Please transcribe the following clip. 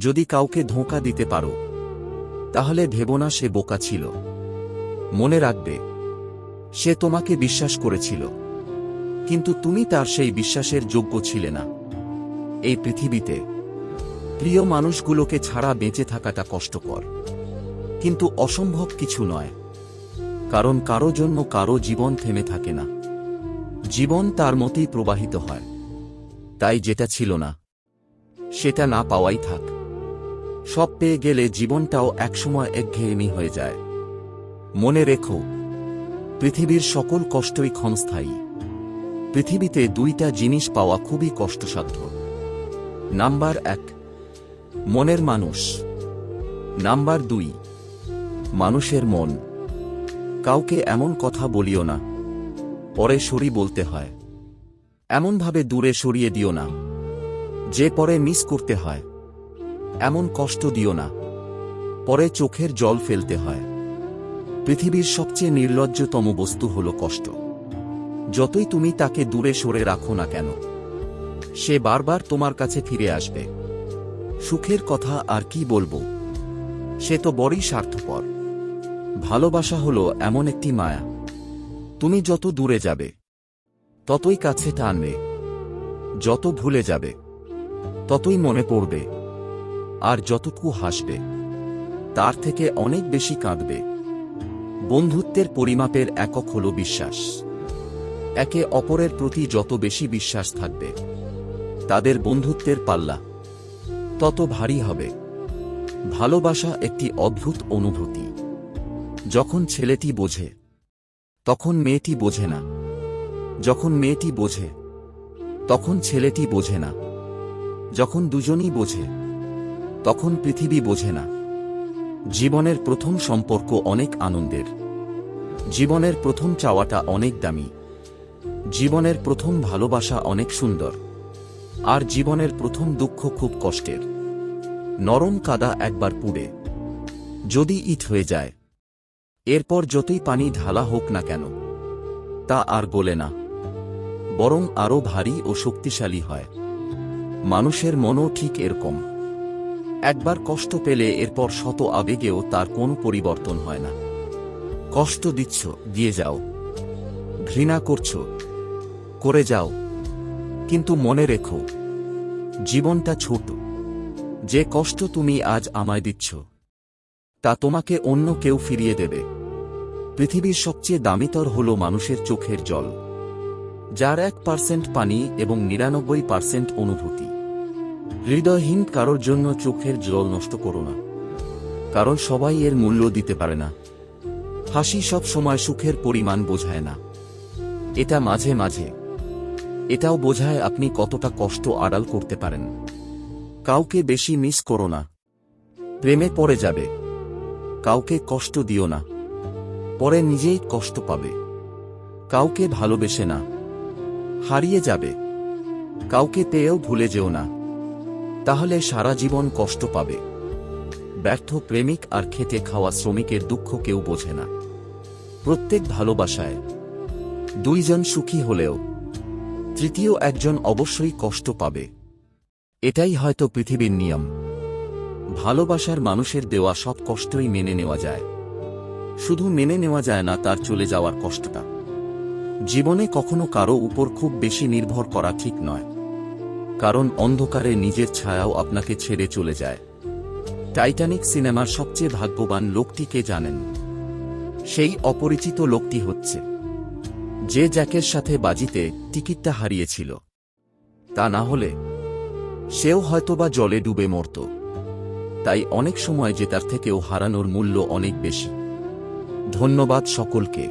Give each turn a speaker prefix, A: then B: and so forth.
A: যদি কাউকে ধোঁকা দিতে পারো তাহলে ভেবো না সে বোকা ছিল। মনে রাখবে, সে তোমাকে বিশ্বাস করেছিল, কিন্তু তুমি তার সেই বিশ্বাসের যোগ্য ছিলে না। এই পৃথিবীতে প্রিয় মানুষগুলোকে ছাড়া বেঁচে থাকাটা কষ্টকর, কিন্তু অসম্ভব কিছু নয়। কারণ কারো জন্য কারো জীবন থেমে থাকে না, জীবন তার মতোই প্রবাহিত হয়। তাই যেটা ছিল না সেটা না পাওয়াই থাক। সব পেয়ে গেলে জীবনটাও একসময় একঘেয়েমি হয়ে যায়। মনে রেখো, পৃথিবীর সকল কষ্টই ক্ষণস্থায়ী। পৃথিবীতে দুইটা জিনিস পাওয়া খুবই কষ্টসাধ্য। নাম্বার 1, মনের মানুষ। নাম্বার 2, মানুষের মন। কাউকে এমন কথা বলিও না পরে সরি বলতে হয়। এমনভাবে দূরে সরিয়ে দিও না যে পরে মিস করতে হয়। এমন কষ্ট দিও না পরে চোখের জল ফেলতে হয়। পৃথিবীর সবচেয়ে নির্লজ্জতম বস্তু হল কষ্ট। যতই তুমি তাকে দূরে সরে রাখো না কেন, সে বারবার তোমার কাছে ফিরে আসবে। সুখের কথা আর কি বলবো, সে তো বড়ই স্বার্থপর। ভালোবাসা হলো এমন একটি মায়া, তুমি যত দূরে যাবে ততই কাছে টানবে, যত ভুলে যাবে ততই মনে পড়বে, আর যতটুকু হাসবে তার থেকে অনেক বেশি কাঁদবে। বন্ধুত্বের পরিমাপের একক হল বিশ্বাস। একে অপরের প্রতি যত বেশি বিশ্বাস থাকবে, তাদের বন্ধুত্বের পাল্লা তত ভারী হবে। ভালোবাসা একটি অদ্ভুত অনুভূতি। যখন ছেলেটি বোঝে তখন মেয়েটি বোঝে না, যখন মেয়েটি বোঝে তখন ছেলেটি বোঝে না, যখন দুজনই বোঝে তখন পৃথিবী বোঝে না। জীবনের প্রথম সম্পর্ক অনেক আনন্দের, জীবনের প্রথম চাওয়াটা অনেক দামি, জীবনের প্রথম ভালোবাসা অনেক সুন্দর, আর জীবনের প্রথম দুঃখ খুব কষ্টের। নরম কাদা একবার পুড়ে যদি ইট হয়ে যায়, এরপর যতই পানি ঢালা হোক না কেন তা আর গলে না, বরং আরও ভারী ও শক্তিশালী হয়। মানুষের মনও ঠিক এরকম। একবার কষ্ট পেলে এরপর শত আবেগেও তার কোনো পরিবর্তন হয় না। কষ্ট দিচ্ছ, দিয়ে যাও। ঘৃণা করছ, করে যাও। কিন্তু মনে রেখো, জীবনটা ছোট। যে কষ্ট তুমি আজ আমায় দিচ্ছ তা তোমাকে অন্য কেউ ফিরিয়ে দেবে। পৃথিবীর সবচেয়ে দামিতর হল মানুষের চোখের জল, যার 1% পানি এবং 99% অনুভূতি। হৃদয়হীন কারোর জন্য চোখের জল নষ্ট করো না, কারণ সবাই এর মূল্য দিতে পারে না। হাসি সব সময় সুখের পরিমাণ বোঝায় না, এটা মাঝে মাঝে এটাও বোঝায় আপনি কতটা কষ্ট আড়াল করতে পারেন। কাউকে বেশি মিস করো না, প্রেমে পড়ে যাবে। কাউকে কষ্ট দিও না, পরে নিজেই কষ্ট পাবে। কাউকে ভালোবেসে না, হারিয়ে যাবে। কাউকে পেয়েও ভুলে যেও না, তাহলে সারা জীবন কষ্ট পাবে। ব্যর্থ প্রেমিক আর খেটে খাওয়া শ্রমিকের দুঃখ কেউ বোঝে না। প্রত্যেক ভালোবাসায় দুইজন সুখী হলেও তৃতীয় একজন অবশ্যই কষ্ট পাবে। এটাই হয়তো পৃথিবীর নিয়ম। ভালোবাসার মানুষের দেওয়া সব কষ্টই মেনে নেওয়া যায়, শুধু মেনে নেওয়া যায় না তার চলে যাওয়ার কষ্টটা। জীবনে কখনো কারো উপর খুব বেশি নির্ভর করা ঠিক নয়, কারণ অন্ধকারে নিজের ছায়াও আপনাকে ছেড়ে চলে যায়। টাইটানিক সিনেমার সবচেয়ে ভাগ্যবান লোকটি কে জানেন? সেই অপরিচিত লোকটি হচ্ছে যে জ্যাকের সাথে বাজিতে টিকিটটা হারিয়েছিল। তা না হলে সেও হয়তোবা জলে ডুবে মরত। তাই অনেক সময় জেতার থেকেও হারানোর মূল্য অনেক বেশি। ধন্যবাদ সকলকে।